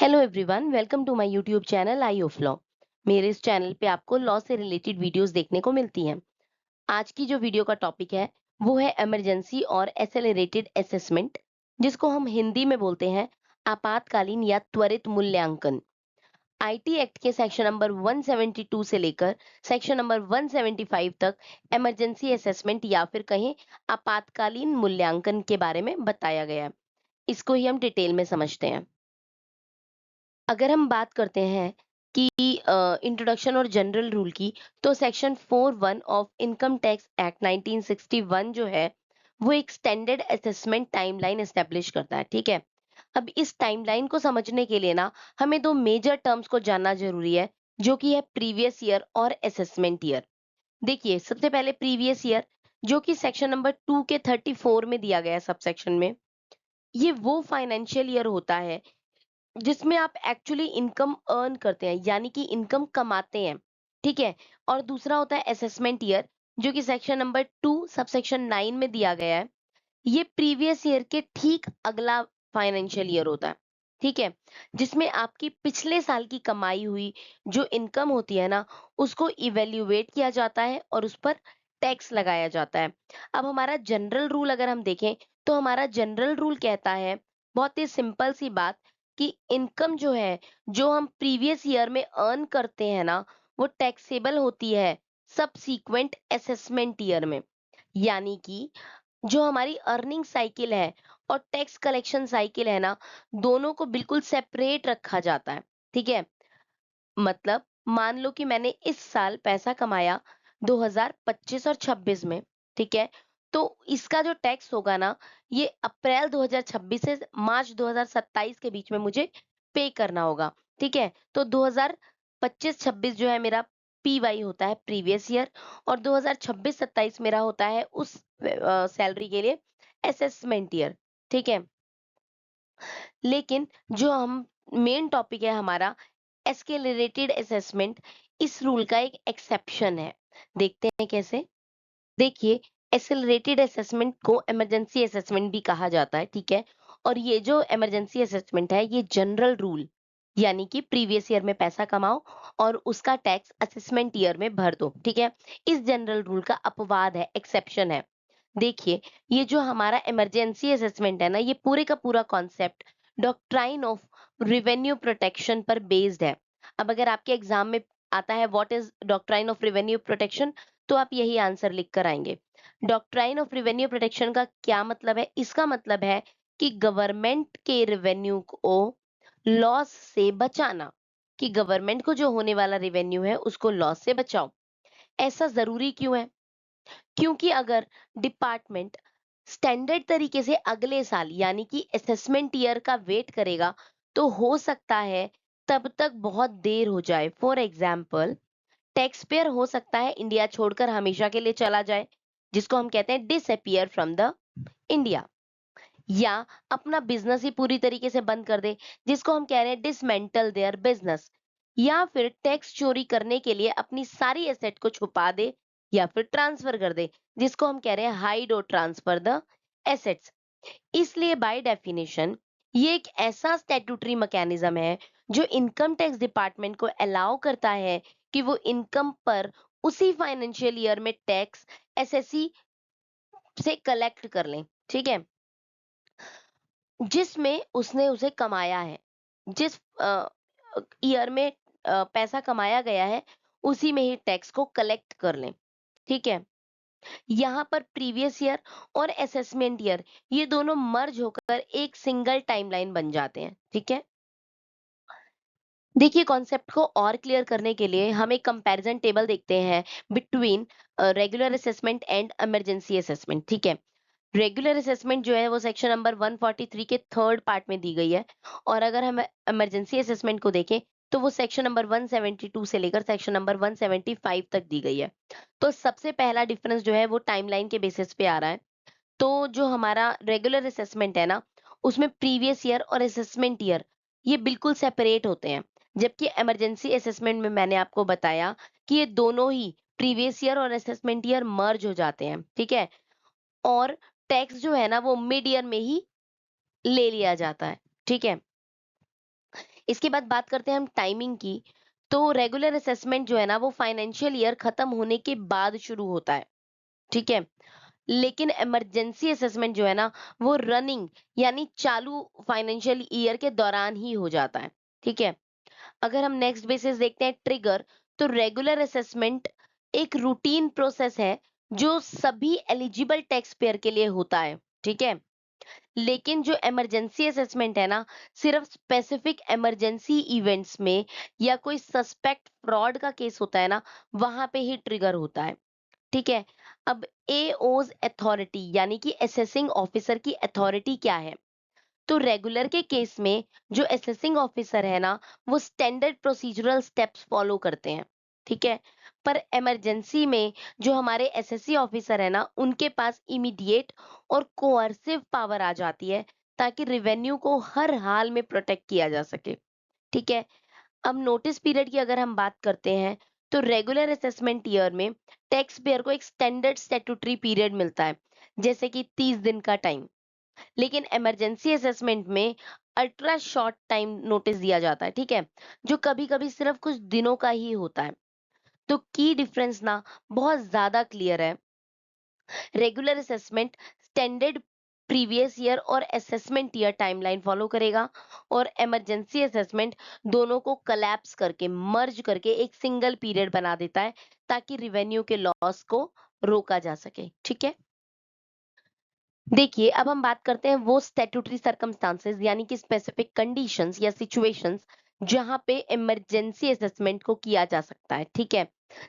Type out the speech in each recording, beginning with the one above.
Hello everyone, welcome to my YouTube channel Eye of Law. मेरे इस channel पे आपको लॉ से रिलेटेड वीडियोस देखने को मिलती हैं। आज की जो वीडियो का टॉपिक है वो है इमरजेंसी और एसेलरेटेड असेसमेंट, जिसको हम हिंदी में बोलते हैं आपातकालीन या त्वरित मूल्यांकन। आईटी एक्ट के सेक्शन नंबर 172 से लेकर सेक्शन नंबर 175 तक इमरजेंसी असेसमेंट या फिर कहें आपातकालीन मूल्यांकन के बारे में बताया गया है। इसको ही हम डिटेल में समझते हैं। अगर हम बात करते हैं कि इंट्रोडक्शन और जनरल रूल की, तो section 41 of income tax act 1961 जो है वो एक स्टैंडर्ड असेसमेंट टाइमलाइन एस्टेब्लिश करता है। ठीक है, अब इस टाइमलाइन को समझने के लिए ना हमें दो मेजर टर्म्स को जानना जरूरी है, जो कि है प्रीवियस ईयर और असेसमेंट ईयर। देखिए, सबसे पहले प्रीवियस ईयर, जो कि सेक्शन नंबर 2 के 34 में दिया गया है सब सेक्शन में। ये वो फाइनेंशियल ईयर होता है जिसमें आप एक्चुअली इनकम अर्न करते हैं, यानी कि इनकम कमाते हैं। ठीक है, और दूसरा होता है असेसमेंट ईयर, जो कि सेक्शन नंबर 2 सबसेक्शन 9 में दिया गया है। ये प्रीवियस ईयर के ठीक अगला फाइनेंशियल ईयर होता है। ठीक है, जिसमें आपकी पिछले साल की कमाई हुई जो इनकम होती है ना, उसको इवेल्युएट किया जाता है और उस पर टैक्स लगाया जाता है। अब हमारा जनरल रूल अगर हम देखें, तो हमारा जनरल रूल कहता है, बहुत ही सिंपल सी बात, कि इनकम जो है, जो हम प्रीवियस ईयर में अर्न करते हैं ना, वो टैक्सेबल होती है सबसीक्वेंट असेसमेंट ईयर में। यानी कि जो हमारी अर्निंग साइकिल है और टैक्स कलेक्शन साइकिल है ना, दोनों को बिल्कुल सेपरेट रखा जाता है। ठीक है, मतलब मान लो कि मैंने इस साल पैसा कमाया 2025 और 26 में। ठीक है, तो इसका जो टैक्स होगा ना, ये अप्रैल 2026 से मार्च 2027 के बीच में मुझे पे करना होगा। ठीक है, तो 2025-26 जो है मेरा पीवाई होता है प्रीवियस ईयर, और 2026-27 मेरा होता है उस सैलरी के लिए असेसमेंट ईयर। ठीक है, लेकिन जो हम मेन टॉपिक है हमारा एस्केलेटेड असेसमेंट, इस रूल का एक एक्सेप्शन है। देखते हैं कैसे। देखिए, एसेलरेटेड असेसमेंट को इमरजेंसी असेसमेंट भी कहा जाता है। ठीक है, और ये जो इमरजेंसी असेसमेंट है, ये जनरल रूल, यानी कि प्रीवियस ईयर में पैसा कमाओ और उसका टैक्स असेसमेंट ईयर में भर दो। ठीक है, इस जनरल रूल का अपवाद है, एक्सेप्शन है। देखिए, ये जो हमारा इमरजेंसी असेसमेंट है ना, ये पूरे का पूरा concept doctrine of revenue protection पर बेस्ड है। अब अगर आपके एग्जाम में आता है what is doctrine of revenue protection, तो आप यही आंसर लिख कर आएंगे। डॉक्ट्राइन ऑफ रिवेन्यू प्रोटेक्शन का क्या मतलब है? इसका मतलब है कि गवर्नमेंट के रिवेन्यू को लॉस से बचाना, कि गवर्नमेंट को जो होने वाला रिवेन्यू है उसको लॉस से बचाओ। ऐसा जरूरी क्यों है? क्योंकि अगर डिपार्टमेंट स्टैंडर्ड तरीके से अगले साल यानी कि असेसमेंट ईयर का वेट करेगा, तो हो सकता है तब तक बहुत देर हो जाए। फॉर एग्जाम्पल, टैक्स पेयर हो सकता है इंडिया छोड़कर हमेशा के लिए चला जाए, जिसको हम कहते हैं डिसअपियर फ्रॉम द इंडिया, या अपना बिजनेस ही पूरी तरीके से बंद कर दे, जिसको हम कह रहे हैं डिसमेंटल देयर बिजनेस, या फिर टैक्स चोरी करने के लिए अपनी सारी एसेट को छुपा दे या फिर ट्रांसफर कर दे, जिसको हम कह रहे हैं हाइड और ट्रांसफर द एसेट्स। इसलिए बाय डेफिनेशन ये एक ऐसा स्टैट्यूटरी मैकेनिज्म है जो इनकम टैक्स डिपार्टमेंट को अलाउ करता है कि वो इनकम पर उसी फाइनेंशियल ईयर में टैक्स एसएससी से कलेक्ट कर लें। ठीक है, जिसमें उसने उसे कमाया है, जिस ईयर में पैसा कमाया गया है, उसी में ही टैक्स को कलेक्ट कर लें। ठीक है, यहाँ पर प्रीवियस ईयर और असेसमेंट ईयर, ये दोनों मर्ज होकर एक सिंगल टाइमलाइन बन जाते हैं। ठीक है, देखिए, कॉन्सेप्ट को और क्लियर करने के लिए हम एक कंपैरिजन टेबल देखते हैं between regular assessment and emergency assessment. ठीक है, रेगुलर असेसमेंट जो है वो सेक्शन नंबर 143 के थर्ड पार्ट में दी गई है, और अगर हम इमरजेंसी असेसमेंट को देखें, तो वो सेक्शन नंबर 172 से लेकर सेक्शन नंबर 175 तक दी गई है। तो सबसे पहला डिफरेंस जो है वो टाइमलाइन के बेसिस पे आ रहा है। तो जो हमारा रेगुलर असेसमेंट है ना, उसमें प्रीवियस ईयर और असेसमेंट ईयर ये बिल्कुल सेपरेट होते हैं, जबकि इमरजेंसी असेसमेंट में मैंने आपको बताया कि ये दोनों ही प्रीवियस ईयर और असेसमेंट ईयर मर्ज हो जाते हैं। ठीक है, और टैक्स जो है ना वो मिड ईयर में ही ले लिया जाता है। ठीक है, इसके बाद बात करते हैं हम टाइमिंग की। तो रेगुलर असेसमेंट जो है ना वो फाइनेंशियल ईयर खत्म होने के बाद शुरू होता है, ठीक है? लेकिन इमरजेंसी असेसमेंट जो है ना वो रनिंग यानी चालू फाइनेंशियल ईयर के दौरान ही हो जाता है, ठीक है? अगर हम नेक्स्ट बेसिस देखते हैं ट्रिगर, तो रेगुलर असेसमेंट एक रूटीन प्रोसेस है जो सभी एलिजिबल टैक्स पेयर के लिए होता है, ठीक है? लेकिन जो इमरजेंसी असेसमेंट है ना, सिर्फ स्पेसिफिक इमरजेंसी इवेंट्स में या कोई सस्पेक्ट फ्रॉड का केस होता है ना, वहां पे ही ट्रिगर होता है, ठीक है? अब एओज अथॉरिटी यानी कि असेसिंग ऑफिसर की अथॉरिटी क्या है? तो रेगुलर के केस में जो असेसिंग ऑफिसर है ना वो स्टैंडर्ड प्रोसीजरल स्टेप्स फॉलो करते हैं, ठीक है? पर इमरजेंसी में जो हमारे एसएससी ऑफिसर है ना उनके पास इमीडिएट और कोअर्सिव पावर आ जाती है ताकि रेवेन्यू को हर हाल में प्रोटेक्ट किया जा सके, ठीक है? अब नोटिस पीरियड की अगर हम बात करते हैं, तो रेगुलर असेसमेंट ईयर में टैक्स पेयर को एक स्टैंडर्ड स्टैट्यूटरी पीरियड मिलता है, जैसे कि 30 दिन का टाइम। लेकिन इमरजेंसी असेसमेंट में अल्ट्रा शॉर्ट टाइम नोटिस दिया जाता है, ठीक है? जो कभी-कभी सिर्फ कुछ दिनों का ही होता है। तो की डिफरेंस ना बहुत ज्यादा क्लियर है। Regular assessment standard previous year और असेसमेंट ईयर टाइमलाइन फॉलो करेगा, और इमरजेंसी असेसमेंट दोनों को कलैप्स करके मर्ज करके एक सिंगल पीरियड बना देता है ताकि रिवेन्यू के लॉस को रोका जा सके, ठीक है? देखिए, अब हम बात करते हैं वो स्टैट्यूटरी सर्कमस्टांसेस यानी कि स्पेसिफिक कंडीशंस या सिचुएशंस जहां पे इमरजेंसी असेसमेंट को किया जा सकता है, ठीक है?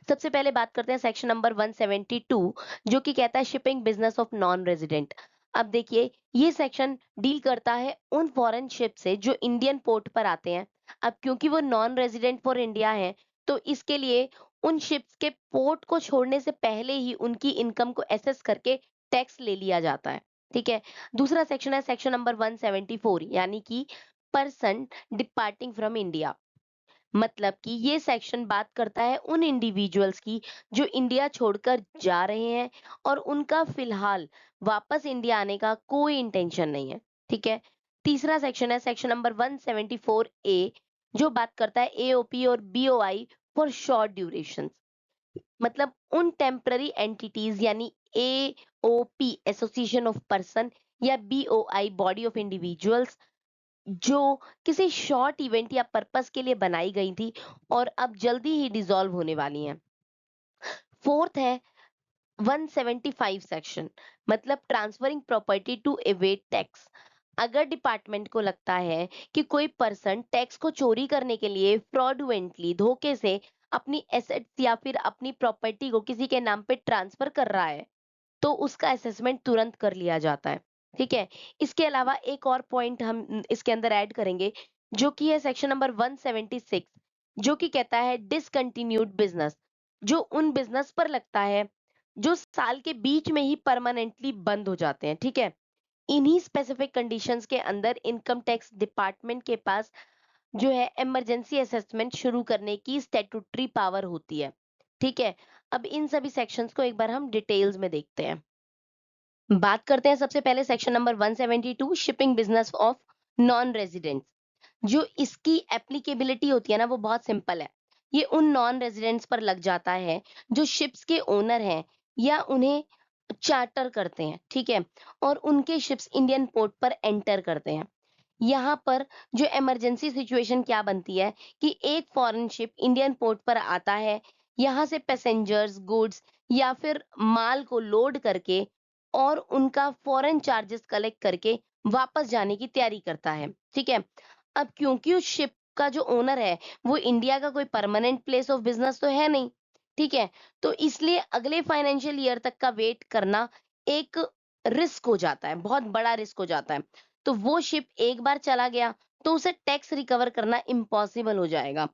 सबसे पहले बात करते हैं सेक्शन नंबर 172, जो कि कहता है shipping business of non resident. अब देखिए, ये सेक्शन डील करता है उन फॉरेन शिप से जो इंडियन पोर्ट पर आते हैं। अब क्योंकि वो नॉन रेजिडेंट फॉर इंडिया है, तो इसके लिए उन शिप्स के पोर्ट को छोड़ने से पहले ही उनकी इनकम को एसेस करके टैक्स ले लिया जाता है, ठीक है? दूसरा सेक्शन है सेक्शन नंबर 174, यानी कि पर्सन डिपार्टिंग फ्रॉम इंडिया। मतलब कि ये सेक्शन बात करता है उन इंडिविजुअल्स की जो इंडिया छोड़कर जा रहे हैं और उनका फिलहाल वापस इंडिया आने का कोई इंटेंशन नहीं है, ठीक है? तीसरा सेक्शन है सेक्शन नंबर 174 ए, जो बात करता है एओपी और बीओआई फॉर शॉर्ट ड्यूरेशन। मतलब उन टेम्पररी एंटिटीज यानी एओपी एसोसिएशन ऑफ पर्सन या बीओआई बॉडी ऑफ इंडिविजुअल्स जो किसी शॉर्ट इवेंट या पर्पस के लिए बनाई गई थी और अब जल्दी ही डिसॉल्व होने वाली हैं। फोर्थ है 175 सेक्शन, मतलब transferring property to evade tax. अगर डिपार्टमेंट को लगता है कि कोई पर्सन टैक्स को चोरी करने के लिए फ्रॉडुलेंटली धोखे से अपनी एसेट्स या फिर अपनी प्रॉपर्टी को किसी के नाम पे ट्रांसफर कर रहा है, तो उसका असेसमेंट तुरंत कर लिया जाता है, ठीक है? इसके अलावा एक और पॉइंट हम इसके अंदर ऐड करेंगे, जो कि है सेक्शन नंबर 176, जो कि कहता है डिसकंटिन्यूड बिजनेस। जो उन बिजनेस पर लगता है जो साल के बीच में ही परमानेंटली बंद हो जाते हैं, ठीक है? इन्हीं स्पेसिफिक कंडीशंस के अंदर इनकम टैक्स डिपार्टमेंट के पास जो है इमरजेंसी असेसमेंट शुरू करने की स्टैट्यूटरी पावर होती है, ठीक है? अब इन सभी सेक्शंस को एक बार हम डिटेल्स में देखते हैं। बात करते हैं सबसे पहले section number 172 shipping business of non residents. जो इसकी एप्लीकेबिलिटी होती है ना वो बहुत सिंपल है। ये उन नॉन रेजिडेंट्स पर लग जाता है जो शिप्स के ओनर हैं या उन्हें चार्टर करते हैं, ठीक है? और उनके शिप्स इंडियन पोर्ट पर एंटर करते हैं। यहाँ पर जो इमरजेंसी सिचुएशन क्या बनती है कि एक फॉरेन शिप इंडियन पोर्ट पर आता है, यहाँ से पैसेंजर्स, गुड्स या फिर माल को लोड करके और उनका फॉरेन चार्जेस कलेक्ट करके वापस जाने की तैयारी करता है, ठीक है? अब क्योंकि उस शिप का जो ओनर है वो इंडिया का कोई परमानेंट प्लेस ऑफ बिजनेस तो है नहीं, ठीक है? तो इसलिए अगले फाइनेंशियल ईयर तक का वेट करना एक रिस्क हो जाता है, बहुत बड़ा रिस्क हो जाता है। तो वो शिप एक बार चला गया तो उसे टैक्स रिकवर करना इम्पॉसिबल हो जाएगा।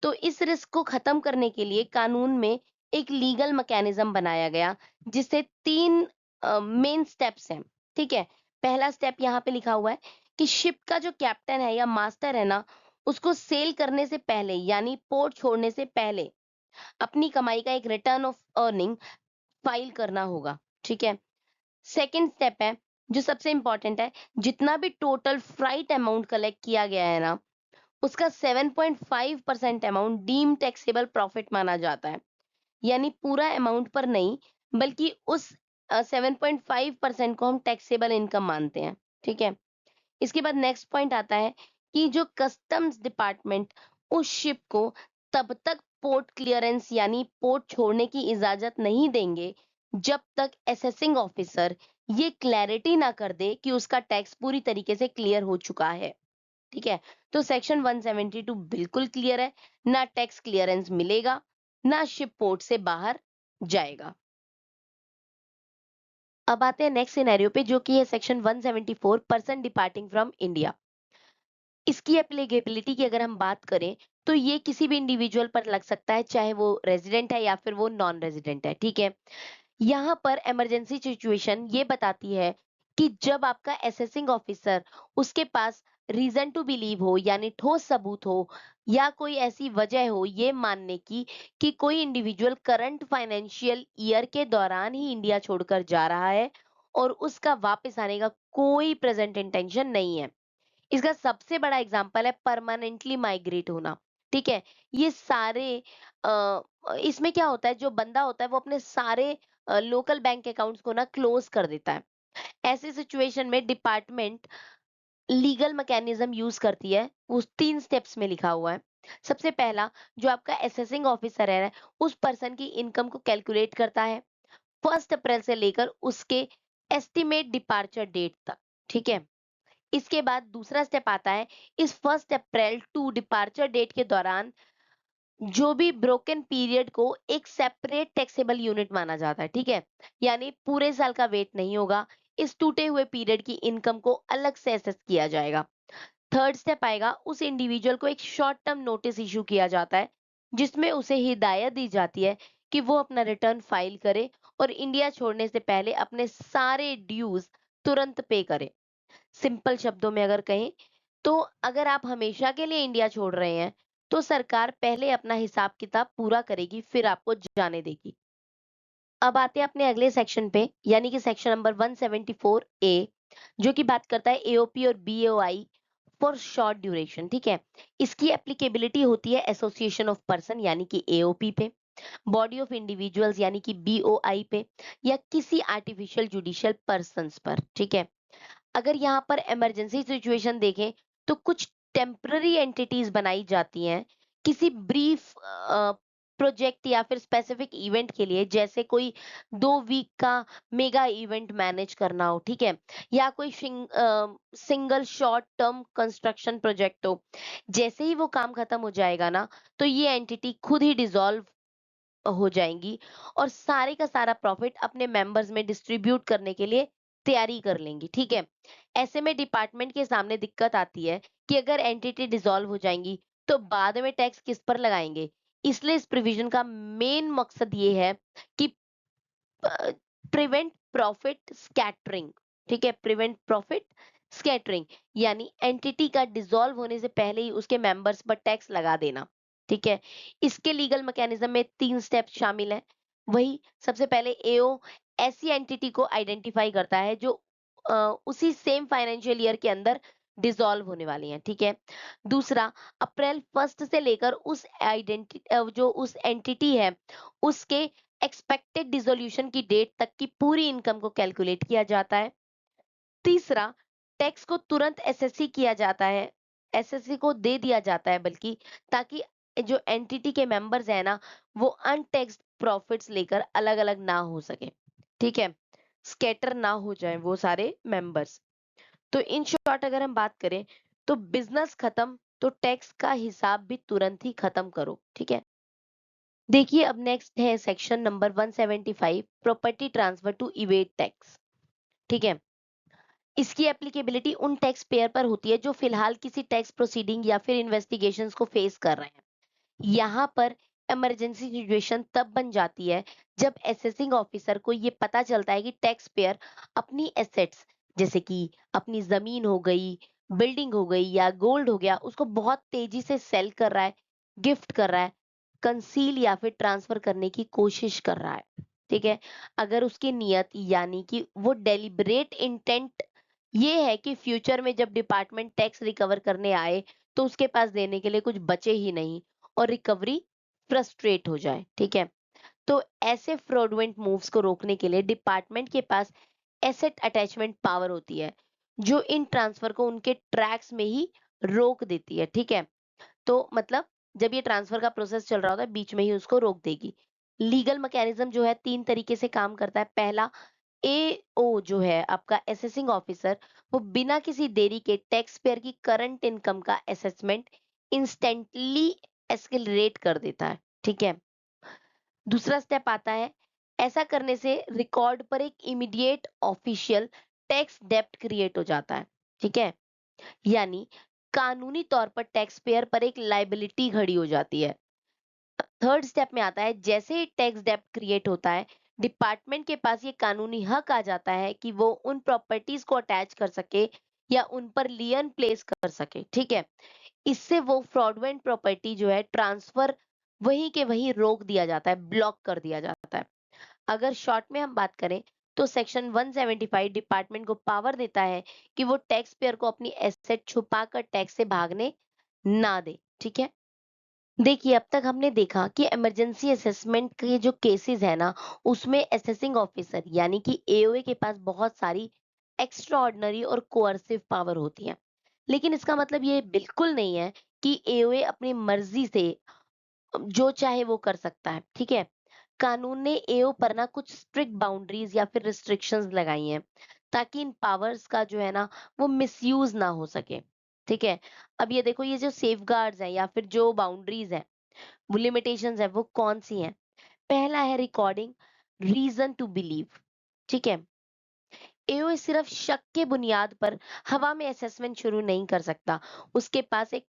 तो इस रिस्क को खत्म करने के लिए कानून में एक लीगल मैकेनिज्म बनाया गया, जिससे 3 मेन स्टेप्स हैं, ठीक है? पहला स्टेप यहाँ पे लिखा हुआ है कि शिप का जो कैप्टन है या मास्टर है ना, उसको सेल करने से पहले यानी पोर्ट छोड़ने से पहले अपनी कमाई का एक रिटर्न ऑफ अर्निंग फाइल करना होगा, ठीक है? सेकंड स्टेप है, जो सबसे इंपॉर्टेंट है, जितना भी टोटल फ्राइट अमाउंट कलेक्ट किया गया है ना, उसका 7.5% अमाउंट डीम टैक्सेबल प्रॉफिट माना जाता है। यानी पूरा अमाउंट पर नहीं, बल्कि उस 7.5% को हम टैक्सेबल इनकम मानते हैं। ठीक है? इसके बाद नेक्स्ट पॉइंट आता है कि जो कस्टम्स डिपार्टमेंट उस शिप को तब तक पोर्ट क्लियरेंस यानी पोर्ट छोड़ने की इजाजत नहीं देंगे जब तक असेसिंग ऑफिसर ये क्लैरिटी ना कर दे कि उसका टैक्स पूरी तरीके से क्लियर हो चुका है। ठीक है? तो सेक्शन 172 बिल्कुल क्लियर है, ना टैक्स क्लियरेंस मिलेगा, ना शिप पोर्ट से बाहर जाएगा। अब आते हैं नेक्स्ट सिनेरियो पे, जो कि है section 174, person departing from India. इसकी एप्लीकेबिलिटी की अगर हम बात करें, तो ये किसी भी इंडिविजुअल पर लग सकता है, चाहे वो रेजिडेंट है या फिर वो नॉन रेजिडेंट है। ठीक है? यहाँ पर इमरजेंसी सिचुएशन ये बताती है कि जब आपका असेसिंग ऑफिसर, उसके पास रीजन टू बिलीव हो यानी ठोस सबूत हो, या कोई ऐसी वजह हो ये मानने की कि कोई इंडिविजुअल करंट फाइनेंशियल ईयर के दौरान ही इंडिया छोड़कर जा रहा है और उसका वापस आने का कोई प्रेजेंट इंटेंशन नहीं है। इसका सबसे बड़ा एग्जांपल है परमानेंटली माइग्रेट होना। ठीक है? ये सारे इसमें क्या होता है, जो बंदा होता है वो अपने सारे लोकल बैंक अकाउंट्स को ना क्लोज कर देता है। ऐसी सिचुएशन में डिपार्टमेंट लीगल मैकेनिज्म यूज करती है, वो 3 स्टेप्स में लिखा हुआ है। सबसे पहला, जो आपका असेसिंग ऑफिसर है, उस पर्सन की इनकम को कैलकुलेट करता है 1 अप्रैल से लेकर उसके एस्टिमेट डिपार्चर डेट तक। ठीक है? इसके बाद दूसरा स्टेप आता है, इस 1 अप्रैल टू डिपार्चर डेट के दौरान जो भी ब्रोकन पीरियड को एक सेपरेट टैक्सेबल यूनिट माना जाता है। ठीक है? यानी पूरे साल का वेट नहीं होगा, इस टूटे हुए पीरियड की इनकम को अलग से असेस किया जाएगा। थर्ड स्टेप आएगा, उस इंडिविजुअल को एक शॉर्ट टर्म नोटिस इशू किया जाता है, जिसमें उसे हिदायत दी जाती है कि वो अपना रिटर्न फाइल करे और इंडिया छोड़ने से पहले अपने सारे ड्यूज तुरंत पे करे। सिंपल शब्दों में अगर कहें, तो अगर आप हमेशा के लिए इंडिया छोड़ रहे हैं, तो सरकार पहले अपना हिसाब किताब पूरा करेगी, फिर आपको जाने देगी। अब आते हैं अपने अगले सेक्शन पे, यानी कि सेक्शन नंबर 174 ए, जो कि बात करता है एओपी और बीओआई फॉर शॉर्ट ड्यूरेशन। ठीक है? इसकी एप्लीकेबिलिटी होती है एसोसिएशन ऑफ पर्सन यानी कि एओपी पे, बॉडी ऑफ इंडिविजुअल्स यानी कि बीओआई पे, या किसी आर्टिफिशियल जुडिशियल पर्सन्स पर। ठीक है? अगर यहाँ पर इमरजेंसी सिचुएशन देखें, तो कुछ टेम्पररी एंटिटीज बनाई जाती हैं किसी ब्रीफ प्रोजेक्ट या फिर स्पेसिफिक इवेंट के लिए, जैसे कोई 2 वीक का मेगा इवेंट मैनेज करना हो। ठीक है? या कोई single short term construction project हो। जैसे ही वो काम खत्म हो जाएगा ना, तो ये एंटिटी खुद ही डिसॉल्व हो जाएंगी और सारे का सारा प्रॉफिट अपने मेंबर्स में डिस्ट्रीब्यूट करने के लिए तैयारी कर लेंगी। ठीक है? ऐसे में डिपार्टमेंट के सामने दिक्कत आती है कि अगर एंटिटी डिसॉल्व हो जाएंगी, तो बाद में टैक्स किस पर लगाएंगे। इसलिए इस प्रोविजन का मेन मकसद ये है कि प्रिवेंट प्रॉफिट स्कैटरिंग। ठीक है? प्रिवेंट प्रॉफिट स्कैटरिंग यानी एंटिटी का डिसॉल्व होने से पहले ही उसके मेंबर्स पर टैक्स लगा देना। ठीक है? इसके लीगल मैकेनिज्म में 3 स्टेप शामिल हैं। वही सबसे पहले एओ ऐसी एंटिटी को आइडेंटिफाई करता है जो उसी सेम फाइनेंशियल ईयर के अंदर डिसॉल्व होने वाली हैं। ठीक है? दूसरा, अप्रैल 1 से लेकर उस जो उस एंटिटी है, उसके एक्सपेक्टेड डिसोल्यूशन की डेट तक की पूरी इनकम को कैलकुलेट किया जाता है। तीसरा, टैक्स को तुरंत एसएससी किया जाता है, एसएससी को दे दिया जाता है बल्कि, ताकि जो एंटिटी के मेंबर्स है ना, वो अनटैक्स्ड प्रॉफिट्स लेकर अलग-अलग ना हो सके। ठीक है? स्कैटर ना हो जाए वो सारे मेंबर्स। तो इन शॉर्ट अगर हम बात करें, तो बिजनेस खत्म तो टैक्स का हिसाब भी तुरंत ही खत्म करो। ठीक है? देखिए, अब नेक्स्ट है section number 175, property transfer to evade tax. ठीक है? इसकी एप्लीकेबिलिटी उन टैक्स पेयर पर होती है जो फिलहाल किसी टैक्स प्रोसीडिंग या फिर इन्वेस्टिगेशंस को फेस कर रहे हैं। यहाँ पर इमरजेंसी सिचुएशन तब बन जाती है जब असेसिंग ऑफिसर को ये पता चलता है कि टैक्स पेयर अपनी एसेट्स, जैसे कि अपनी जमीन हो गई, बिल्डिंग हो गई या गोल्ड हो गया, उसको बहुत तेजी से सेल कर रहा है, गिफ्ट कर रहा है, कंसील या फिर ट्रांसफर करने की कोशिश कर रहा है। ठीक है? अगर उसकी नियत यानी कि वो डेलिबरेट इंटेंट ये है कि फ्यूचर में जब डिपार्टमेंट टैक्स रिकवर करने आए, तो उसके पास देने के लिए कुछ बचे ही नहीं और रिकवरी फ्रस्ट्रेट हो जाए, ठीक है? तो ऐसे फ्रॉडुलेंट मूव्स को रोकने के लिए डिपार्टमेंट के पास एसेट अटैचमेंट पावर होती है, जो इन ट्रांसफर को उनके ट्रैक्स में ही रोक देती है, ठीक है? तो मतलब जब ये ट्रांसफर का प्रोसेस चल रहा होता है, बीच में ही उसको रोक देगी। लीगल मैकेनिज्म जो है 3 तरीके से काम करता है। पहला, एओ जो है आपका असेसिंग ऑफिसर, वो बिना किसी देरी के टैक्स पेयर की करंट इनकम का असेसमेंट इंस्टेंटली एस्केलेरेट कर देता है, ठीक है? दूसरा स्टेप आता है, ऐसा करने से रिकॉर्ड पर एक इमीडिएट ऑफिशियल टैक्स डेब्ट क्रिएट हो जाता है, ठीक है? यानी कानूनी तौर पर टैक्स पेयर पर एक लायबिलिटी खड़ी हो जाती है। थर्ड स्टेप में आता है, जैसे ही टैक्स डेब्ट क्रिएट होता है, डिपार्टमेंट के पास ये कानूनी हक आ जाता है कि वो उन प्रॉपर्टीज को अटैच कर सके या उन पर लियन प्लेस कर सके, ठीक है? इससे वो फ्रॉडुलेंट प्रॉपर्टी जो है ट्रांसफर वहीं के वहीं रोक दिया जाता है, ब्लॉक कर दिया जाता है। अगर शॉर्ट में हम बात करें, तो सेक्शन 175 डिपार्टमेंट को पावर देता है कि वो टैक्स पेयर को अपनी एसेट छुपाकर टैक्स से भागने ना दे, ठीक है? देखिए, अब तक हमने देखा कि इमरजेंसी असेसमेंट के जो केसेस है ना, उसमें असेसिंग ऑफिसर यानी कि एओए के पास बहुत सारी एक्स्ट्रा ऑर्डिनरी और कोअर्सिव पावर होती है। लेकिन इसका मतलब ये बिल्कुल नहीं है कि एओए अपनी मर्जी से जो चाहे वो कर सकता है, ठीक है? कानून ने एओ पर ना कुछ स्ट्रिक्ट बाउंड्रीज या फिर रिस्ट्रिक्शंस लगाई हैं, ताकि इन पावर्स का जो है ना, वो मिसयूज ना हो सके, ठीक है? अब ये देखो, ये जो सेफगार्ड्स हैं या फिर जो बाउंड्रीज हैं, वो लिमिटेशंस है, वो कौन सी हैं? पहला है रिकॉर्डिंग रीजन टू बिलीव, ठीक है? एओ सिर्फ शक के बुनियाद पर हवा में असेसमेंट शुरू नहीं कर सकता। उसके पास एक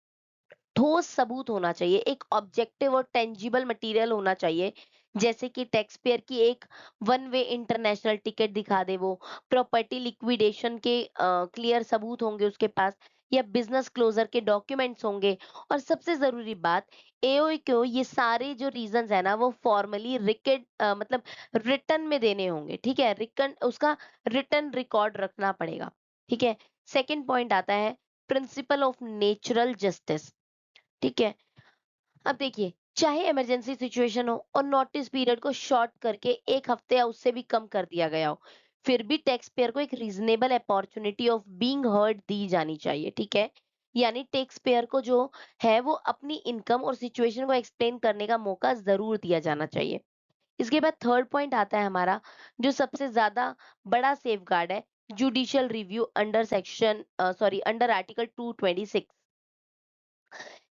ठोस सबूत होना चाहिए, एक ऑब्जेक्टिव और टेंजिबल मटेरियल होना चाहिए, जैसे कि टैक्स पेयर की एक वन वे इंटरनेशनल टिकट दिखा दे वो, प्रॉपर्टी लिक्विडेशन के क्लियर सबूत होंगे उसके पास, या बिजनेस क्लोजर के डॉक्यूमेंट्स होंगे। और सबसे जरूरी बात, एओ को ये सारे जो रीजंस है ना, वो फॉर्मली रिकेट मतलब रिटर्न में देने होंगे, ठीक है? रिटर्न उसका रिटर्न रिकॉर्ड रखना पड़ेगा, ठीक है? सेकंड पॉइंट आता है, प्रिंसिपल ऑफ नेचुरल जस्टिस, ठीक है? अब देखिए, चाहे इमरजेंसी सिचुएशन हो और नोटिस पीरियड को शॉर्ट करके 1 हफ्ते या उससे भी कम कर दिया गया हो, फिर भी टैक्स पेयर को एक reasonable opportunity of being heard दी जानी चाहिए, ठीक है? यानी टैक्स पेयर को जो है वो अपनी इनकम और सिचुएशन को एक्सप्लेन करने का मौका जरूर दिया जाना चाहिए। इसके बाद थर्ड पॉइंट आता है हमारा, जो सबसे ज्यादा बड़ा सेफगार्ड है, judicial review under section under article 226।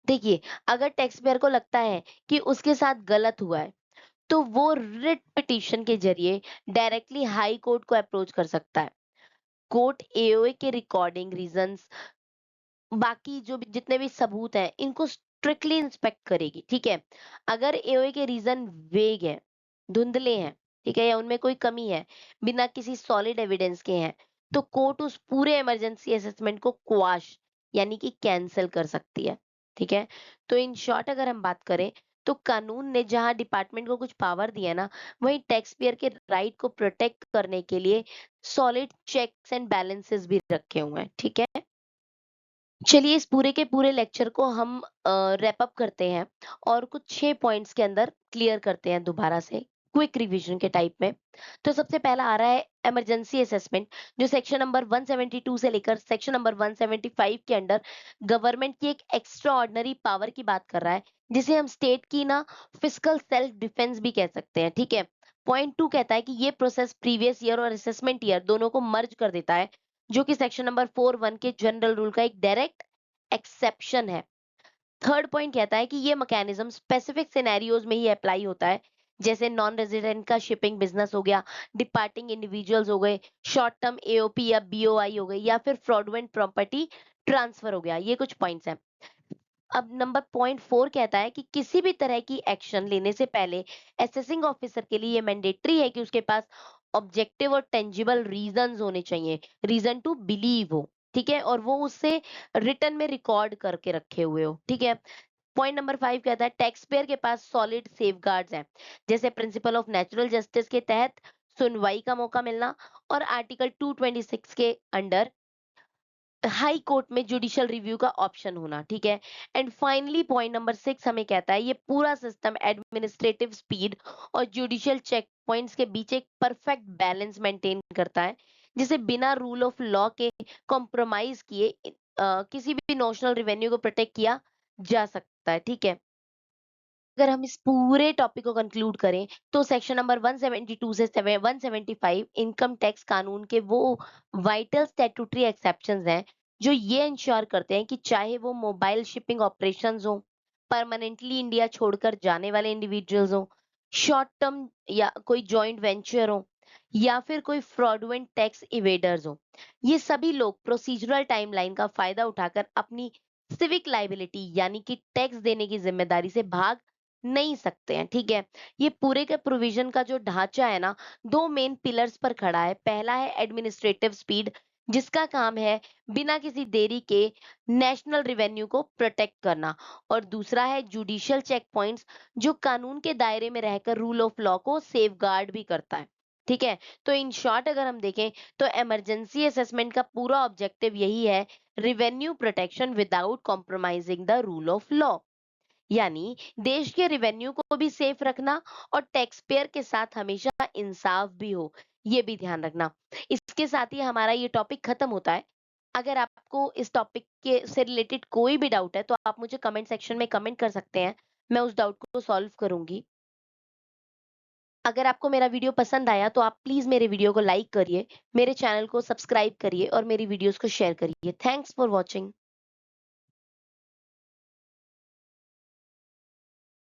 देखिए, अगर टैक्स पेयर को लगता है कि उसके साथ गलत हुआ है, तो वो रिट पिटीशन के जरिए डायरेक्टली हाई कोर्ट को अप्रोच कर सकता है। कोर्ट एओए के रिकॉर्डिंग रीजंस, बाकी जो भी जितने भी सबूत हैं, इनको स्ट्रिक्टली इंस्पेक्ट करेगी, ठीक है? अगर एओए के रीजन वेग है, धुंधले हैं, ठीक है, या उनमें कोई कमी है, बिना किसी सॉलिड एविडेंस के हैं, तो कोर्ट उस पूरे इमरजेंसी असेसमेंट को क्वाश यानी कि कैंसिल कर सकती है, ठीक है? तो इन शॉर्ट अगर हम बात करें, तो कानून ने जहां डिपार्टमेंट को कुछ पावर दिया ना, वहीं टैक्स पेयर के राइट को प्रोटेक्ट करने के लिए सॉलिड चेक्स एंड बैलेंसेस भी रखे हुए हैं, ठीक है? चलिए, इस पूरे के पूरे लेक्चर को हम रैप अप करते हैं और कुछ 6 पॉइंट्स के अंदर क्लियर करते हैं दोबारा से, क्विक रिवीजन के टाइप में। तो सबसे पहला आ रहा है इमरजेंसी असेसमेंट, जो सेक्शन नंबर 172 से लेकर सेक्शन नंबर 175 के अंडर गवर्नमेंट की एक एक्स्ट्रा ऑर्डिनरी पावर की बात कर रहा है, जिसे हम स्टेट की ना फिजिकल सेल्फ डिफेंस भी कह सकते हैं, ठीक है? पॉइंट 2 कहता है कि ये प्रोसेस प्रीवियस ईयर और असेसमेंट ईयर दोनों को मर्ज कर देता है, जो कि सेक्शन नंबर 41 के जनरल रूल का एक डायरेक्ट एक्सेप्शन है। थर्ड पॉइंट कहता है कि ये मैकेनिज्म स्पेसिफिक सिनेरियोज में ही अप्लाई होता है, जैसे नॉन रेजिडेंट का शिपिंग बिजनेस हो गया, डिपार्टिंग इंडिविजुअल्स हो गए, शॉर्ट टर्म एओपी या बीओआई हो गई, या फिर फ्रॉडुलेंट प्रॉपर्टी ट्रांसफर हो गया। ये कुछ पॉइंट्स हैं। अब नंबर पॉइंट 4 कहता है कि किसी भी तरह की एक्शन लेने से पहले असेसिंग ऑफिसर के लिए ये मैंडेटरी है कि उसके पास ऑब्जेक्टिव और टेंजिबल रीजंस होने चाहिए, रीजन टू बिलीव हो, ठीक है? और वो उससे रिटर्न में रिकॉर्ड करके रखे हुए हो, ठीक है? पॉइंट नंबर 5 कहता है टैक्स पेयर के पास सॉलिड सेफगार्ड्स हैं, जैसे प्रिंसिपल ऑफ नेचुरल जस्टिस के तहत सुनवाई का मौका मिलना, और आर्टिकल 226 के अंडर हाई कोर्ट में जुडिशियल रिव्यू का ऑप्शन होना, ठीक है। एंड फाइनली पॉइंट नंबर 6 हमें कहता है ये पूरा सिस्टम एडमिनिस्ट्रेटिव स्पीड और जुडिशियल चेक पॉइंट्स के बीच एक परफेक्ट बैलेंस मेंटेन करता है, जिसे बिना रूल ऑफ लॉ के कॉम्प्रोमाइज किए किसी भी नैशनल रेवेन्यू को प्रोटेक्ट किया जा सकता है, ठीक है। अगर हम इस पूरे टॉपिक को कंक्लूड करें तो सेक्शन नंबर 172 से 175 इनकम टैक्स कानून के वो वाइटल स्टैट्यूटरी एक्सेप्शंस हैं जो ये इंश्योर करते हैं कि चाहे वो मोबाइल शिपिंग ऑपरेशंस हो, परमानेंटली इंडिया छोड़कर जाने वाले इंडिविजुअल्स हो, शॉर्ट टर्म या कोई जॉइंट वेंचर हो, या फिर कोई फ्रॉडुलेंट टैक्स इवेडर्स हो, ये सभी लोग प्रोसीजरल टाइमलाइन का फायदा उठाकर अपनी सिविक लाइबिलिटी यानी कि टैक्स देने की जिम्मेदारी से भाग नहीं सकते हैं, ठीक है। ये पूरे के प्रोविजन का जो ढांचा है ना, दो मेन पिलर्स पर खड़ा है। पहला है एडमिनिस्ट्रेटिव स्पीड, जिसका काम है बिना किसी देरी के नेशनल रेवेन्यू को प्रोटेक्ट करना, और दूसरा है जुडिशियल चेक पॉइंट्स, जो कानून के दायरे में रहकर रूल ऑफ लॉ को सेफगार्ड भी करता है, ठीक है। तो इन शॉर्ट अगर हम देखें तो इमरजेंसी असेसमेंट का पूरा ऑब्जेक्टिव यही है, revenue protection without compromising the rule of law, यानी देश के रेवेन्यू को भी सेफ रखना और टैक्स पेयर के साथ हमेशा इंसाफ भी हो, ये भी ध्यान रखना। इसके साथ ही हमारा ये टॉपिक खत्म होता है। अगर आपको इस टॉपिक के से रिलेटेड कोई भी डाउट है तो आप मुझे कमेंट सेक्शन में कमेंट कर सकते हैं, मैं उस डाउट को सॉल्व करूंगी। अगर आपको मेरा वीडियो पसंद आया तो आप प्लीज मेरे वीडियो को लाइक करिए, मेरे चैनल को सब्सक्राइब करिए और मेरी वीडियोस को शेयर करिए। Thanks for watching.